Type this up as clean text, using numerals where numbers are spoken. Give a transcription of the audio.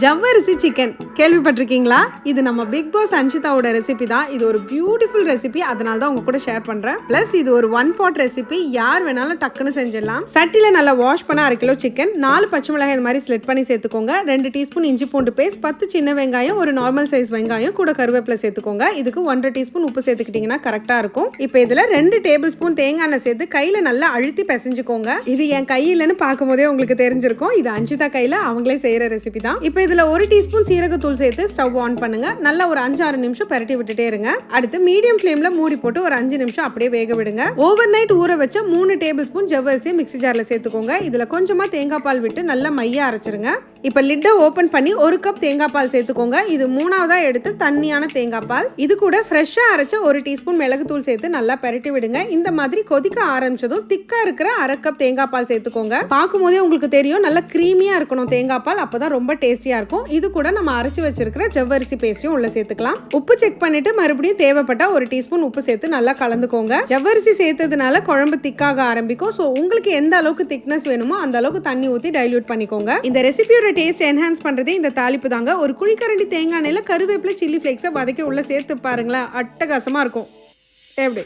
ஜவ்வரிசி சிக்கன் கேள்விப்பட்டிருக்கீங்களா? இது நம்ம பிக் பாஸ் அன்ஷிதாவோட ரெசிபி தான். இது ஒரு பியூட்டிஃபுல் ரெசிபி, அதனால தான் உங்க கூட ஷேர் பண்றேன். பிளஸ் இது ஒரு 1 பாட் ரெசிபி, யார் வேணாலும் டக்குன்னு செஞ்சிடலாம். சட்டில நல்லா வாஷ் பண்ண 1/2 கிலோ சிக்கன், 4 பச்சை மிளகாய் இந்த மாதிரி ஸ்லிட் பண்ணி சேர்த்துக்கோங்க. 2 டீஸ்பூன் இஞ்சி பூண்டு பேஸ்ட், 10 சின்ன வெங்காயம், ஒரு நார்மல் சைஸ் வெங்காயம், கூட கருவேப்பிலை சேர்த்துக்கோங்க. இதுக்கு 1/2 டீஸ்பூன் உப்பு சேர்த்துக்கிட்டீங்கன்னா கரெக்டா இருக்கும். இப்போ இதுல 2 டேபிள் ஸ்பூன் தேங்காய் எண்ணெய் சேர்த்து கையில நல்லா அழுத்தி பிசைஞ்சுக்கோங்க. இது என் கையிலன்னு பார்க்கும் போதே உங்களுக்கு தெரிஞ்சிருக்கும். இது அன்ஷிதா கையில அவங்களே செய்யற ரெசிபி தான். இப்போ இதுல 1 டீஸ்பூன் சீரகத்தூள் சேர்த்து ஸ்டவ் ஆன் பண்ணுங்க. நல்லா ஒரு 5-6 நிமிஷம் பரட்டி விட்டுட்டே இருங்க. அடுத்து மீடியம் ஃப்ளேம்ல மூடி போட்டு ஒரு 5 நிமிஷம் அப்படியே வேக விடுங்க. ஓவர் நைட் ஊற வச்ச 3 டேபிள் ஸ்பூன் ஜவ்வரிசி மிக்ஸி ஜார்ல சேர்த்துக்கோங்க. இதுல கொஞ்சமா தேங்காய் பால் விட்டு நல்லா மையா அரைச்சிருங்க. இப்ப லிட்டை ஓபன் பண்ணி 1 கப் தேங்காய் பால் சேர்த்துக்கோங்க. இது 3ஆவதா எடுத்து தண்ணியான தேங்காய் பால். இது கூட ஃப்ரெஷ்ஷா அரைச்ச 1 டீஸ்பூன் மிளகுத்தூள் சேர்த்து நல்லா பரட்டி விடுங்க. இந்த மாதிரி கொதிக்க ஆரம்பிச்சதும் திக்கா இருக்கிற 1/2 கப் தேங்காய் பால் சேர்த்துக்கோங்க. பார்க்கும் போதே உங்களுக்கு தெரியும் நல்லா கிரீமியா இருக்கணும் தேங்காய் பால், அப்பதான் ரொம்ப டேஸ்டியா இருக்கும். இது கூட நம்ம அரைச்சு வச்சிருக்கிற ஜவ்வரிசி பேஸ்டையும் உள்ள சேர்த்துக்கலாம். உப்பு செக் பண்ணிட்டு மறுபடியும் தேவைப்பட்டா 1 டீஸ்பூன் உப்பு சேர்த்து நல்லா கலந்துக்கோங்க. ஜவ்வரிசி சேர்த்ததுனால குழம்பு திக்காக ஆரம்பிக்கும். ஸோ உங்களுக்கு எந்த அளவுக்கு திக்னஸ் வேணுமோ அந்த அளவுக்கு தண்ணி ஊற்றி டைல்யூட் பண்ணிக்கோங்க. இந்த ரெசிபியோட டேஸ்ட் என்ஹான்ஸ் பண்றதே இந்த தாளிப்பு தாங்க. ஒரு குழிக்கரண்டி தேங்காய் எண்ணெயில கருவேப்பிலை சில்லி ஃபிளேக்ஸை வதக்கி உள்ள சேர்த்து பாருங்களேன், அட்டகாசமா இருக்கும். எப்படி?